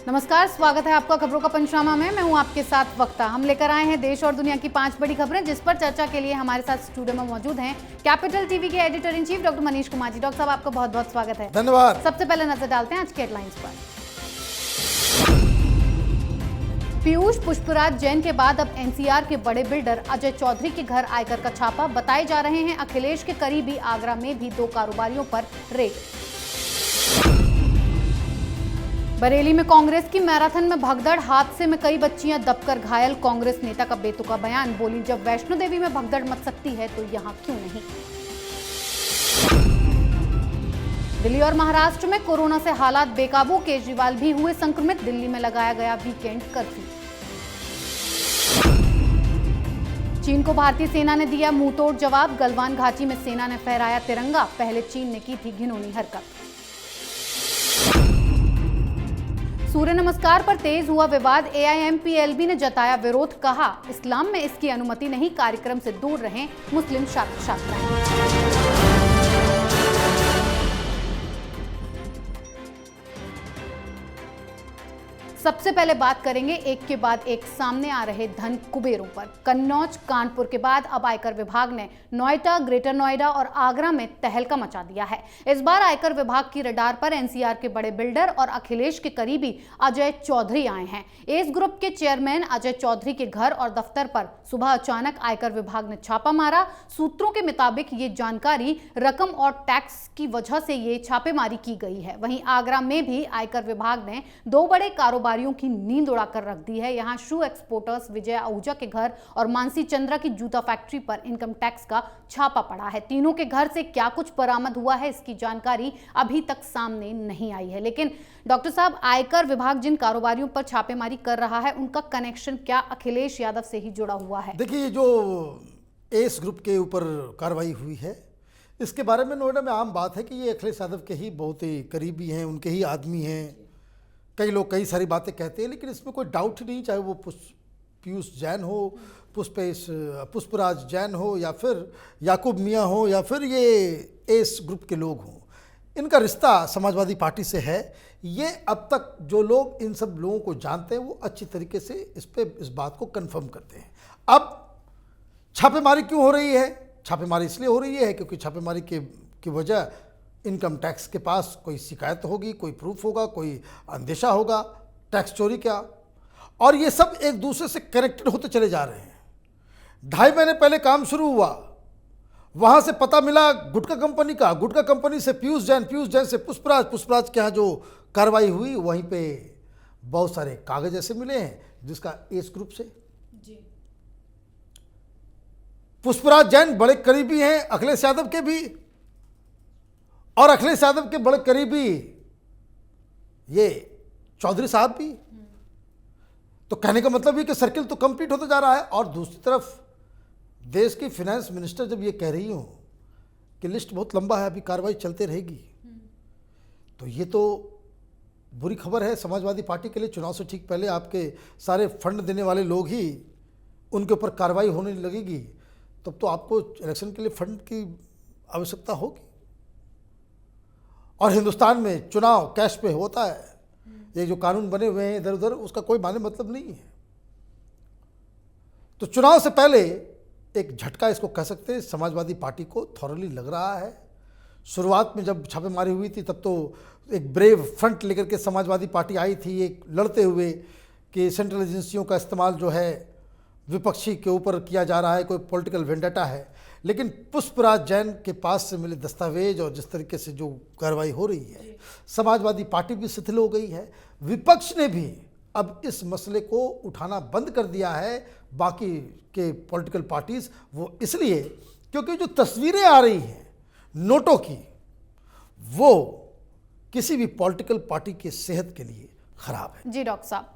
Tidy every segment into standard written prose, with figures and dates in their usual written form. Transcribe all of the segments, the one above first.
नमस्कार, स्वागत है आपका खबरों का पंचनामा में। मैं हूं आपके साथ वक्ता। हम लेकर आए हैं देश और दुनिया की 5 बड़ी खबरें, जिस पर चर्चा के लिए हमारे साथ स्टूडियो में मौजूद हैं कैपिटल टीवी के editor in chief doctor Manish Kumar ji. Doctor साहब, आपका बहुत बहुत स्वागत है। धन्यवाद। सबसे पहले नजर डालते हैं आज के हेडलाइंस पर। पीयूष पुष्पराज जैन के बाद अब एनसीआर के बड़े बिल्डर अजय चौधरी के घर आयकर का छापा। बताए जा रहे हैं अखिलेश के करीबी आगरा में भी 2 कारोबारियों पर रेड। बरेली में कांग्रेस की मैराथन में भगदड़, हादसे में कई बच्चियां दबकर घायल। कांग्रेस नेता का बेतुका बयान, बोली जब वैष्णो देवी में भगदड़ मच सकती है तो यहां क्यों नहीं। दिल्ली और महाराष्ट्र में कोरोना से हालात बेकाबू, केजरीवाल भी हुए संक्रमित। दिल्ली में लगाया गया वीकेंड कर्फ्यू। चीन को भारतीय सेना ने दिया मुंहतोड़ जवाब, गलवान घाटी में सेना ने फहराया तिरंगा। पहले चीन ने की थी घिनौनी हरकत। सूर्य नमस्कार पर तेज हुआ विवाद, एआईएमपीएलबी ने जताया विरोध, कहा इस्लाम में इसकी अनुमति नहीं, कार्यक्रम से दूर रहें मुस्लिम छात्र छात्राएं। सबसे पहले बात करेंगे एक के बाद एक सामने आ रहे धन कुबेरों पर। कन्नौज, कानपुर के बाद अब आयकर विभाग ने नोएडा, ग्रेटर नोएडा और आगरा में तहलका मचा दिया है। इस बार आयकर विभाग की रडार पर एनसीआर के बड़े बिल्डर और अखिलेश के करीबी अजय चौधरी आए हैं। एस ग्रुप के चेयरमैन अजय चौधरी के घर और दफ्तर पर सुबह अचानक आयकर विभाग ने छापा मारा। सूत्रों के मुताबिक ये जानकारी रकम और टैक्स की वजह से ये छापेमारी की गई है। वहीं आगरा में भी आयकर विभाग ने 2 बड़े कारोबारियों की नींद उड़ाकर रख दी है। यहां शू एक्सपोर्टर्स विजय आहूजा के घर और मानसी चंद्रा की जूता फैक्ट्री पर इनकम टैक्स का छापा पड़ा है। तीनों के घर से क्या कुछ बरामद हुआ है, इसकी जानकारी अभी तक सामने नहीं आई है। लेकिन डॉक्टर साहब, आयकर विभाग जिन कारोबारियों पर छापेमारी कर रहा है, उनका कनेक्शन क्या अखिलेश यादव से ही जुड़ा हुआ है? देखिए, जो एस ग्रुप के ऊपर कार्रवाई हुई है, इसके बारे में नोएडा में आम बात है कि ये अखिलेश यादव के ही बहुत ही करीबी हैं, उनके ही आदमी हैं। कई लोग कई सारी बातें कहते हैं, लेकिन इसमें कोई डाउट नहीं, चाहे वो पीयूष जैन हो, पुष्पराज जैन हो, या फिर याकूब मियाँ हो, या फिर ये एस ग्रुप के लोग हों, इनका रिश्ता समाजवादी पार्टी से है। ये अब तक जो लोग इन सब लोगों को जानते हैं, वो अच्छी तरीके से इस बात को कंफर्म करते हैं। अब छापेमारी क्यों हो रही है? छापेमारी इसलिए हो रही है क्योंकि छापेमारी की वजह इनकम टैक्स के पास कोई शिकायत होगी, कोई प्रूफ होगा, कोई अंदेशा होगा टैक्स चोरी का, और ये सब एक दूसरे से कनेक्टेड होते चले जा रहे हैं। 2.5 महीने पहले काम शुरू हुआ, वहाँ से पता मिला गुटखा कंपनी का, गुटखा कंपनी से पीयूष जैन से पुष्पराज के यहाँ जो कार्रवाई हुई, वहीं पे बहुत सारे कागज ऐसे मिले हैं जिसका एस ग्रुप से जी। पुष्पराज जैन बड़े करीबी हैं अखिलेश यादव के भी, और अखिलेश यादव के बड़े करीबी ये चौधरी साहब भी। तो कहने का मतलब ये कि सर्किल तो कंप्लीट होता जा रहा है। और दूसरी तरफ देश की फाइनेंस मिनिस्टर जब ये कह रही हो कि लिस्ट बहुत लंबा है, अभी कार्रवाई चलते रहेगी, तो ये तो बुरी खबर है समाजवादी पार्टी के लिए। चुनाव से ठीक पहले आपके सारे फंड देने वाले लोग ही उनके ऊपर कार्रवाई होने लगेगी, तब तो आपको इलेक्शन के लिए फंड की आवश्यकता होगी। और हिंदुस्तान में चुनाव कैश पे होता है। ये जो कानून बने हुए हैं इधर उधर, उसका कोई माने मतलब नहीं है। तो चुनाव से पहले एक झटका इसको कह सकते हैं समाजवादी पार्टी को थॉरली लग रहा है। शुरुआत में जब छापेमारी हुई थी, तब तो एक ब्रेव फ्रंट लेकर के समाजवादी पार्टी आई थी, एक लड़ते हुए कि सेंट्रल एजेंसियों का इस्तेमाल जो है विपक्षी के ऊपर किया जा रहा है, कोई पॉलिटिकल वेंडेटा है। लेकिन पुष्पराज जैन के पास से मिले दस्तावेज और जिस तरीके से जो कार्रवाई हो रही है, समाजवादी पार्टी भी शिथिल हो गई है। विपक्ष ने भी अब इस मसले को उठाना बंद कर दिया है, बाकी के पॉलिटिकल पार्टीज, वो इसलिए क्योंकि जो तस्वीरें आ रही हैं नोटों की, वो किसी भी पॉलिटिकल पार्टी की सेहत के लिए खराब है। जी डॉक्टर साहब,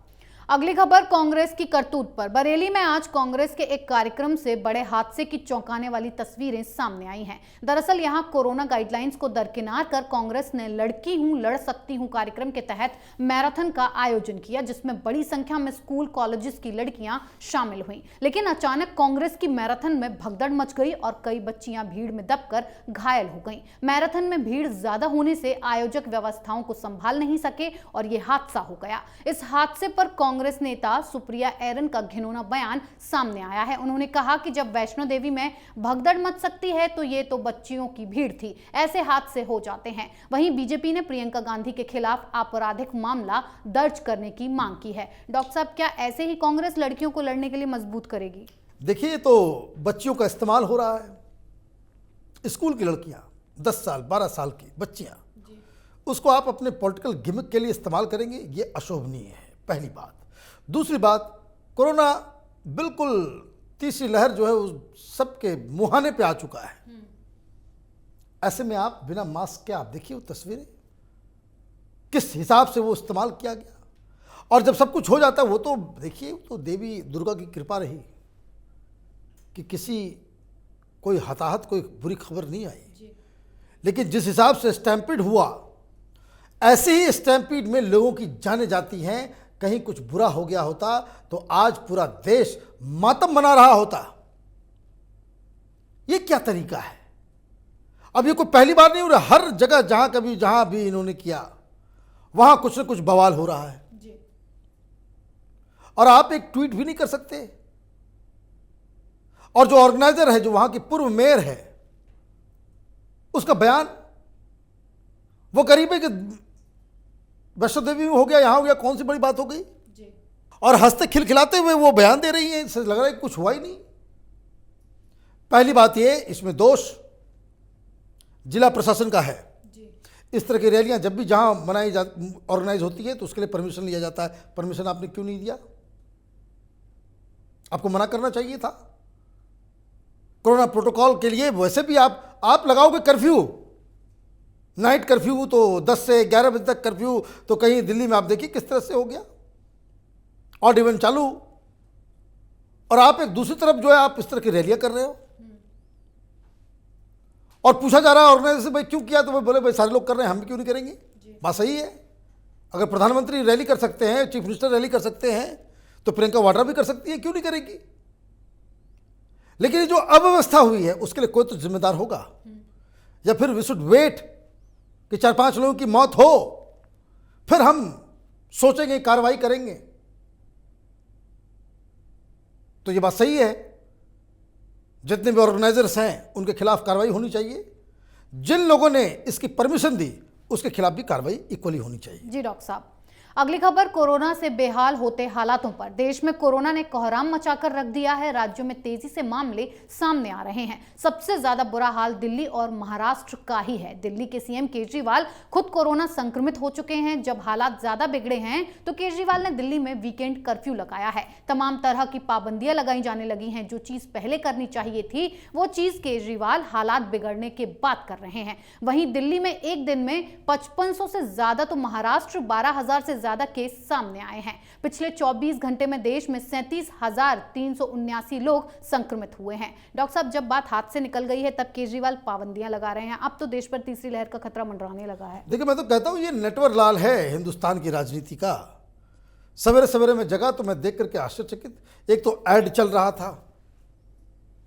अगली खबर कांग्रेस की करतूत पर। बरेली में आज कांग्रेस के एक कार्यक्रम से बड़े हादसे की चौंकाने वाली तस्वीरें सामने आई हैं। दरअसल यहां कोरोना गाइडलाइंस को दरकिनार कर कांग्रेस ने लड़की हूं लड़ सकती हूं कार्यक्रम के तहत मैराथन का आयोजन किया, जिसमें बड़ी संख्या में स्कूल कॉलेजेस की लड़कियां शामिल हुई। लेकिन अचानक कांग्रेस की मैराथन में भगदड़ मच गई और कई बच्चियां भीड़ में दबकर घायल हो गईं। मैराथन में भीड़ ज्यादा होने से आयोजक व्यवस्थाओं को संभाल नहीं सके और ये हादसा हो गया। इस हादसे पर कांग्रेस नेता सुप्रिया एरन का घिनौना बयान सामने आया है। उन्होंने कहा कि जब वैष्णो देवी में भगदड़ मच सकती है तो ये तो बच्चियों की भीड़ थी, ऐसे हादसे हो जाते हैं। वहीं बीजेपी ने प्रियंका गांधी के खिलाफ आपराधिक मामला दर्ज करने की मांग की है। डॉक्टर साहब, क्या ऐसे ही कांग्रेस लड़कियों को लड़ने के लिए मजबूत करेगी? देखिए, तो बच्चियों का इस्तेमाल हो रहा है। स्कूल की लड़कियां 10 साल 12 साल की बच्चियां, उसको आप अपने पॉलिटिकल गिमिक के लिए इस्तेमाल करेंगे, ये अशोभनीय है, पहली बात। दूसरी बात, कोरोना बिल्कुल तीसरी लहर जो है उस सबके मुहाने पे आ चुका है। ऐसे में आप बिना मास्क के, आप देखिए वो तस्वीरें किस हिसाब से वो इस्तेमाल किया गया। और जब सब कुछ हो जाता है, वो तो देखिए, तो देवी दुर्गा की कृपा रही कि किसी कोई हताहत, कोई बुरी खबर नहीं आई। लेकिन जिस हिसाब से स्टैम्पीड हुआ, ऐसे ही स्टैम्पीड में लोगों की जानें जाती हैं। कहीं कुछ बुरा हो गया होता तो आज पूरा देश मातम मना रहा होता। ये क्या तरीका है? अब ये कोई पहली बार नहीं हो रहा, हर जगह जहां भी इन्होंने किया वहां कुछ न कुछ बवाल हो रहा है जी। और आप एक ट्वीट भी नहीं कर सकते। और जो ऑर्गेनाइजर है, जो वहां की पूर्व मेयर है, उसका बयान, वो करीब है कि वैष्णो देवी में हो गया, यहां हो गया, कौन सी बड़ी बात हो गई जी। और हंसते खिलखिलाते हुए वो बयान दे रही है, इससे लग रहा है कि कुछ हुआ ही नहीं। पहली बात ये, इसमें दोष जिला प्रशासन का है जी। इस तरह की रैलियां जब भी जहां ऑर्गेनाइज होती है तो उसके लिए परमिशन लिया जाता है। परमिशन आपने क्यों नहीं दिया? आपको मना करना चाहिए था। कोरोना प्रोटोकॉल के लिए वैसे भी आप लगाओगे कर्फ्यू, नाइट कर्फ्यू, तो 10 से 11 बजे तक कर्फ्यू, तो कहीं दिल्ली में आप देखिए किस तरह से हो गया, ऑड इवन चालू। और आप एक दूसरी तरफ जो है आप इस तरह की रैलियां कर रहे हो। और पूछा जा रहा है ऑर्गेनाइजर से, भाई क्यों किया? तो भाई बोले, भाई सारे लोग कर रहे हैं, हम क्यों नहीं करेंगे? बात सही है। अगर प्रधानमंत्री रैली कर सकते हैं, चीफ मिनिस्टर रैली कर सकते हैं, तो प्रियंका वाड्रा भी कर सकती है, क्यों नहीं करेगी? लेकिन जो अव्यवस्था हुई है उसके लिए कोई तो जिम्मेदार होगा। या फिर वी शुड वेट कि 4-5 लोगों की मौत हो, फिर हम सोचेंगे, कार्रवाई करेंगे। तो ये बात सही है, जितने भी ऑर्गेनाइजर्स हैं उनके खिलाफ कार्रवाई होनी चाहिए। जिन लोगों ने इसकी परमिशन दी उसके खिलाफ भी कार्रवाई इक्वली होनी चाहिए। जी डॉक्टर साहब, अगली खबर कोरोना से बेहाल होते हालातों पर। देश में कोरोना ने कोहराम मचाकर रख दिया है। राज्यों में तेजी से मामले सामने आ रहे हैं। सबसे ज्यादा बुरा हाल दिल्ली और महाराष्ट्र का ही है। दिल्ली के सीएम केजरीवाल खुद कोरोना संक्रमित हो चुके हैं। जब हालात ज्यादा बिगड़े हैं तो केजरीवाल ने दिल्ली में वीकेंड कर्फ्यू लगाया है। तमाम तरह की पाबंदियां लगाई जाने लगी हैं। जो चीज पहले करनी चाहिए थी वो चीज केजरीवाल हालात बिगड़ने के बाद कर रहे हैं। वहीं दिल्ली में एक दिन में 5500 से ज्यादा, तो महाराष्ट्र 12,000 से ज्यादा केस सामने आए हैं। पिछले 24 घंटे में देश में 37,379 लोग संक्रमित हुए हैं। डॉक्टर साहब, जब बात हाथ से निकल गई है तब केजरीवाल पाबंदियां लगा रहे हैं। अब तो देश पर तीसरी लहर का खतरा मंडराने लगा है। देखिए, मैं तो कहता हूं ये नेटवर्क लाल है हिंदुस्तान की राजनीति का। सवेरे सवेरे में जगह तो मैं देख करके आश्चर्यचकित, एक तो ऐड चल रहा था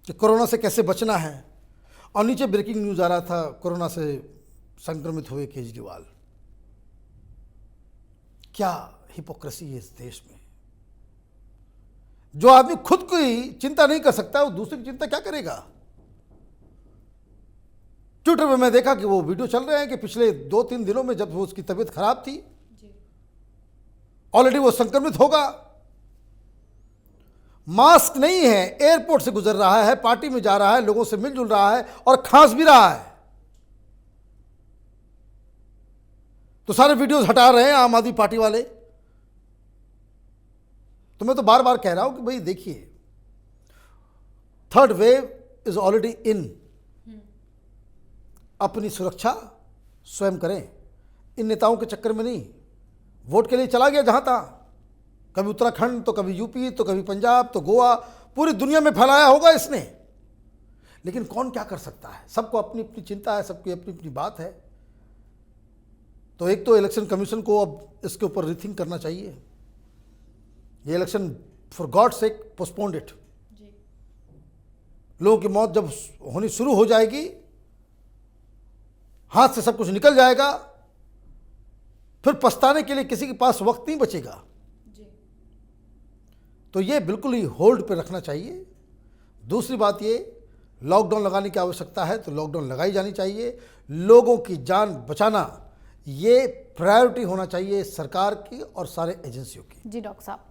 कि कोरोना से कैसे बचना है, और नीचे ब्रेकिंग न्यूज आ रहा था, कोरोना से संक्रमित हुए केजरीवाल। क्या हिपोक्रेसी है इस देश में। जो आदमी खुद की चिंता नहीं कर सकता वो दूसरी की चिंता क्या करेगा। ट्विटर में मैं देखा कि वो वीडियो चल रहे हैं कि पिछले 2-3 दिनों में जब वो उसकी तबीयत खराब थी, ऑलरेडी वो संक्रमित होगा, मास्क नहीं है, एयरपोर्ट से गुजर रहा है, पार्टी में जा रहा है, लोगों से मिलजुल रहा है और खांस भी रहा है, तो सारे वीडियोस हटा रहे हैं आम आदमी पार्टी वाले। तो मैं तो बार बार कह रहा हूं कि भाई देखिए, third wave is already in. अपनी सुरक्षा स्वयं करें, इन नेताओं के चक्कर में नहीं। वोट के लिए चला गया जहां था, कभी उत्तराखंड, तो कभी यूपी, तो कभी पंजाब, तो गोवा, पूरी दुनिया में फैलाया होगा इसने। लेकिन कौन क्या कर सकता है, सबको अपनी अपनी चिंता है, सबकी अपनी अपनी बात है। तो एक तो इलेक्शन कमीशन को अब इसके ऊपर रीथिंक करना चाहिए। ये election for God sake postponed it. लोगों की मौत जब होनी शुरू हो जाएगी, हाथ से सब कुछ निकल जाएगा, फिर पछताने के लिए किसी के पास वक्त नहीं बचेगा। तो ये बिल्कुल ही होल्ड पे रखना चाहिए। दूसरी बात, ये लॉकडाउन लगाने की आवश्यकता है तो लॉकडाउन लगाई जानी चाहिए। लोगों की जान बचाना ये प्रायोरिटी होना चाहिए सरकार की और सारे एजेंसियों की। जी डॉक्टर साहब,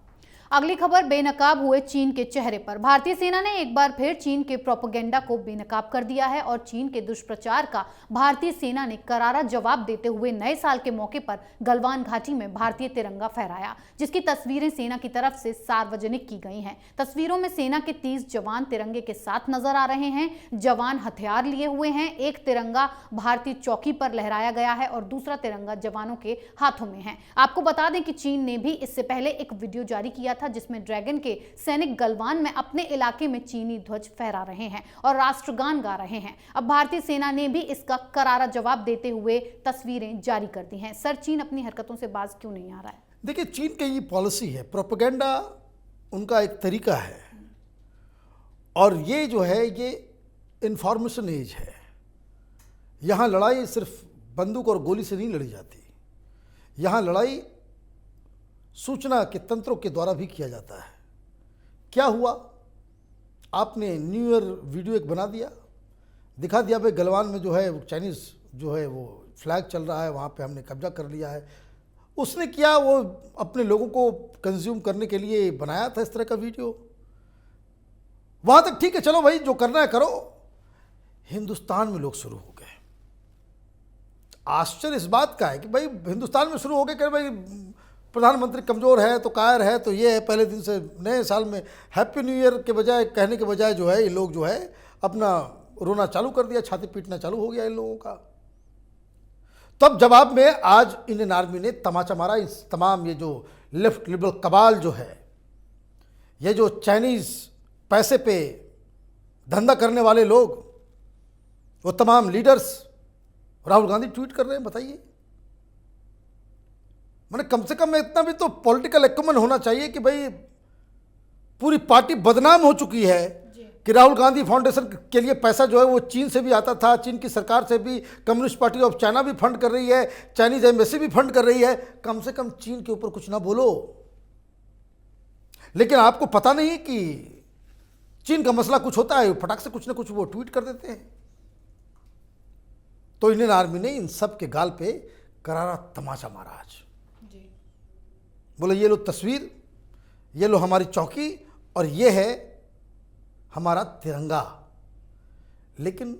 अगली खबर, बेनकाब हुए चीन के चेहरे पर। भारतीय सेना ने एक बार फिर चीन के प्रोपेगेंडा को बेनकाब कर दिया है और चीन के दुष्प्रचार का भारतीय सेना ने करारा जवाब देते हुए नए साल के मौके पर गलवान घाटी में भारतीय तिरंगा फहराया, जिसकी तस्वीरें सेना की तरफ से सार्वजनिक की गई हैं। तस्वीरों में सेना के 30 जवान तिरंगे के साथ नजर आ रहे हैं। जवान हथियार लिए हुए हैं। एक तिरंगा भारतीय चौकी पर लहराया गया है और दूसरा तिरंगा जवानों के हाथों में है। आपको बता दें कि चीन ने भी इससे पहले एक वीडियो जारी किया था जिसमें ड्रैगन के सैनिक गलवान में अपने इलाके में चीनी ध्वज फहरा रहे हैं और राष्ट्रगान गा रहे हैं। अब भारतीय सेना ने भी इसका करारा जवाब देते हुए तस्वीरें जारी कर दी हैं। सर, चीन अपनी हरकतों से बाज क्यों नहीं आ रहा है? देखिए, चीन की ये पॉलिसी है, प्रोपेगेंडा उनका एक तरीका है, और ये जो है ये इंफॉर्मेशन एज है। यहाँ लड़ाई सिर्फ बंदूक और गोली से नहीं लड़ी जाती, यहाँ लड़ाई सूचना के तंत्रों के द्वारा भी किया जाता है। क्या हुआ, आपने न्यू ईयर वीडियो एक बना दिया, दिखा दिया भाई गलवान में जो है चाइनीज़ जो है वो फ्लैग चल रहा है, वहाँ पे हमने कब्जा कर लिया है। उसने किया, वो अपने लोगों को कंज्यूम करने के लिए बनाया था इस तरह का वीडियो। वहाँ तक ठीक है, चलो भाई जो करना है करो। हिंदुस्तान में लोग शुरू हो गए। आश्चर्य इस बात का है कि भाई हिंदुस्तान में शुरू हो गए कि भाई प्रधानमंत्री कमज़ोर है तो कायर है तो ये है। पहले दिन से नए साल में हैप्पी न्यू ईयर के बजाय कहने के बजाय जो है ये लोग जो है अपना रोना चालू कर दिया, छाती पीटना चालू हो गया इन लोगों का। तब जवाब में आज इंडियन आर्मी ने तमाचा मारा। इस तमाम ये जो लेफ्ट लिबरल कबाल जो है, ये जो चाइनीज़ पैसे पे धंधा करने वाले लोग, वो तमाम लीडर्स, राहुल गांधी ट्वीट कर रहे हैं। बताइए, मैंने कम से कम इतना भी तो पॉलिटिकल एक्यूमेन होना चाहिए कि भाई पूरी पार्टी बदनाम हो चुकी है कि राहुल गांधी फाउंडेशन के लिए पैसा जो है वो चीन से भी आता था, चीन की सरकार से भी, कम्युनिस्ट पार्टी ऑफ चाइना भी फंड कर रही है, चाइनीज एम्बेसी भी फंड कर रही है। कम से कम चीन के ऊपर कुछ ना बोलो। लेकिन आपको पता नहीं है कि चीन का मसला कुछ होता है, फटाक से कुछ ना कुछ वो ट्वीट कर देते हैं। तो इंडियन आर्मी ने इन सब के गाल पे करारा तमाचा मारा आज। बोले ये लो तस्वीर, ये लो हमारी चौकी और ये है हमारा तिरंगा। लेकिन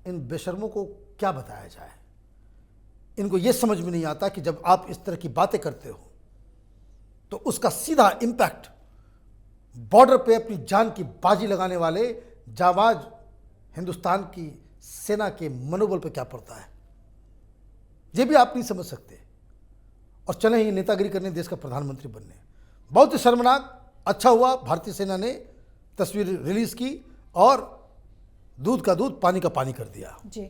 इन बेशर्मों को क्या बताया जाए? इनको ये समझ में नहीं आता कि जब आप इस तरह की बातें करते हो तो उसका सीधा इम्पैक्ट बॉर्डर पे अपनी जान की बाजी लगाने वाले जाबाज हिंदुस्तान की सेना के मनोबल पे क्या पड़ता है, ये भी आप नहीं समझ सकते। और चले ही नेतागिरी करने, देश का प्रधानमंत्री बनने। बहुत ही शर्मनाक। अच्छा हुआ भारतीय सेना ने तस्वीर रिलीज की और दूध का दूध पानी का पानी कर दिया। जी,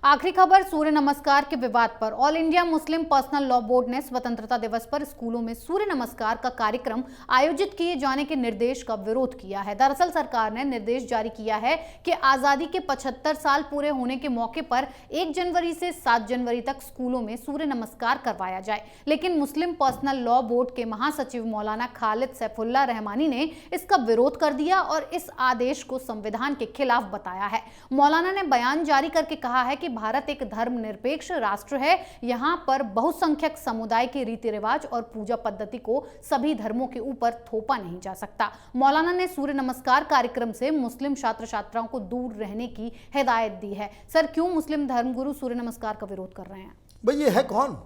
आखिरी खबर, सूर्य नमस्कार के विवाद पर। All India Muslim personal law board ने स्वतंत्रता दिवस पर स्कूलों में सूर्य नमस्कार का कार्यक्रम आयोजित किए जाने के निर्देश का विरोध किया है। दरअसल सरकार ने निर्देश जारी किया है कि आजादी के 75 साल पूरे होने के मौके पर 1 जनवरी से 7 जनवरी तक स्कूलों में सूर्य नमस्कार करवाया जाए। लेकिन मुस्लिम पर्सनल लॉ बोर्ड के महासचिव मौलाना खालिद सैफुल्लाह रहमानी ने इसका विरोध कर दिया और इस आदेश को संविधान के खिलाफ बताया है। मौलाना ने बयान जारी करके कहा है कि भारत एक धर्मनिरपेक्ष राष्ट्र है। यहाँ पर बहुसंख्यक समुदाय के रीति रिवाज और पूजा पद्धति को सभी धर्मों के ऊपर थोपा नहीं जा सकता। मौलाना ने सूर्य नमस्कार कार्यक्रम से मुस्लिम छात्र छात्राओं को दूर रहने की हिदायत दी है। सर, क्यों मुस्लिम धर्मगुरु सूर्य नमस्कार का विरोध कर रहे हैं? भाई ये है कौन?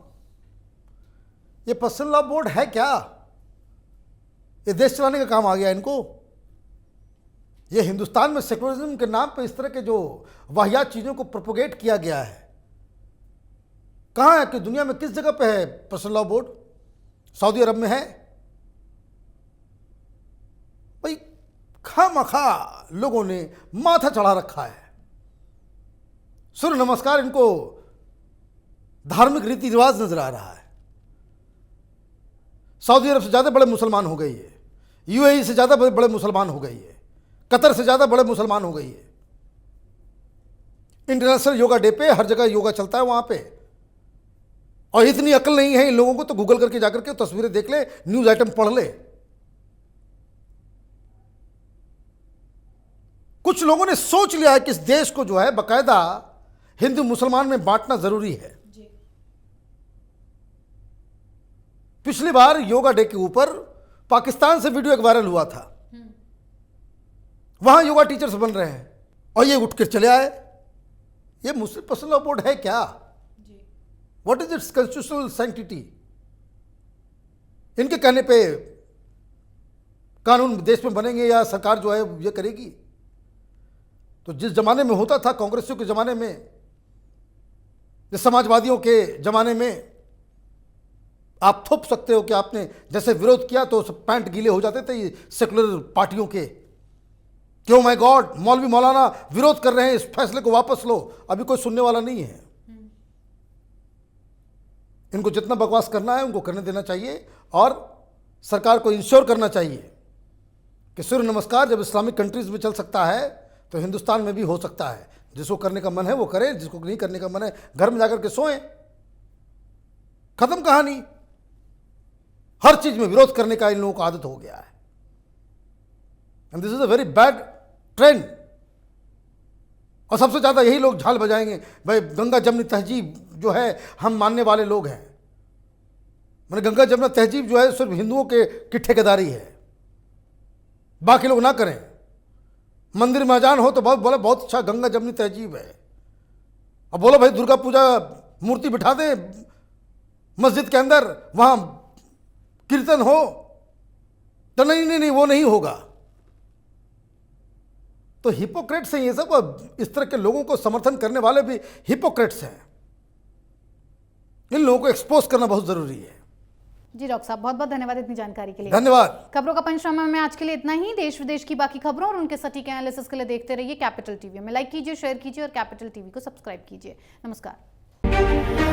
ये पर्सनल लॉ बोर्ड है क्या? ये देश चलाने का काम आ गया इनको? ये हिंदुस्तान में सेकुलरिज्म के नाम पे इस तरह के जो वाहियात चीज़ों को प्रोपोगेट किया गया है, कहाँ है कि दुनिया में किस जगह पे है पर्सनल लॉ बोर्ड? सऊदी अरब में है, खामखा लोगों ने माथा चढ़ा रखा है। सूर्य नमस्कार इनको धार्मिक रीति रिवाज नजर आ रहा है। सऊदी अरब से ज़्यादा बड़े मुसलमान हो गई है, यूएई से ज़्यादा बड़े मुसलमान हो गई है, कतर से ज़्यादा बड़े मुसलमान हो गई है। इंटरनेशनल योगा डे पे हर जगह योगा चलता है वहाँ पे। और इतनी अकल नहीं है इन लोगों को तो गूगल करके जाकर के तस्वीरें देख ले, न्यूज़ आइटम पढ़ ले। कुछ लोगों ने सोच लिया है कि इस देश को जो है बाकायदा हिंदू मुसलमान में बांटना जरूरी है। पिछली बार योगा डे के ऊपर पाकिस्तान से वीडियो एक वायरल हुआ था, वहां योगा टीचर्स बन रहे हैं और ये उठ कर चले आए। ये मुस्लिम पर्सनल लॉ बोर्ड है क्या? What is it's constitutional sanctity? इनके कहने पे कानून देश में बनेंगे या सरकार जो है ये करेगी? तो जिस जमाने में होता था कांग्रेसियों के जमाने में, जिस समाजवादियों के जमाने में आप थोप सकते हो कि आपने जैसे विरोध किया तो सब पैंट गीले हो जाते थे ये सेकुलर पार्टियों के। क्यों माय गॉड, मौलवी मौलाना विरोध कर रहे हैं, इस फैसले को वापस लो। अभी कोई सुनने वाला नहीं है। इनको जितना बकवास करना है उनको करने देना चाहिए और सरकार को इंश्योर करना चाहिए कि सूर्य नमस्कार जब इस्लामिक कंट्रीज में चल सकता है तो हिंदुस्तान में भी हो सकता है। जिसको करने का मन है वो करे, जिसको नहीं करने का मन है घर में जाकर के सोएं। खत्म कहानी। हर चीज में विरोध करने का इन लोगों को आदत हो गया है and this is a very bad trend. और सबसे ज्यादा यही लोग झाल बजाएंगे, भाई गंगा जमनी तहजीब जो है हम मानने वाले लोग हैं। मैंने गंगा जमना तहजीब जो है सिर्फ हिंदुओं की ठेकेदारी है, बाकी लोग ना करें। मंदिर में अजान हो तो बोले बहुत अच्छा गंगा जमनी तहजीब है। अब बोलो भाई दुर्गा पूजा मूर्ति बिठा दे मस्जिद के अंदर, वहां कीर्तन हो तो नहीं वो नहीं होगा। तो हिपोक्रेट्स हैं ये सब, और इस तरह के लोगों को समर्थन करने वाले भी हिपोक्रेट्स हैं। इन लोगों को एक्सपोज करना बहुत जरूरी है। जी डॉक्टर साहब, बहुत बहुत धन्यवाद इतनी जानकारी के लिए। धन्यवाद। खबरों का पंचनामा में आज के लिए इतना ही। देश विदेश की बाकी खबरों और उनके सटीक एनालिसिस के लिए देखते रहिए कैपिटल टीवी में। लाइक कीजिए, शेयर कीजिए और कैपिटल टीवी को सब्सक्राइब कीजिए। नमस्कार।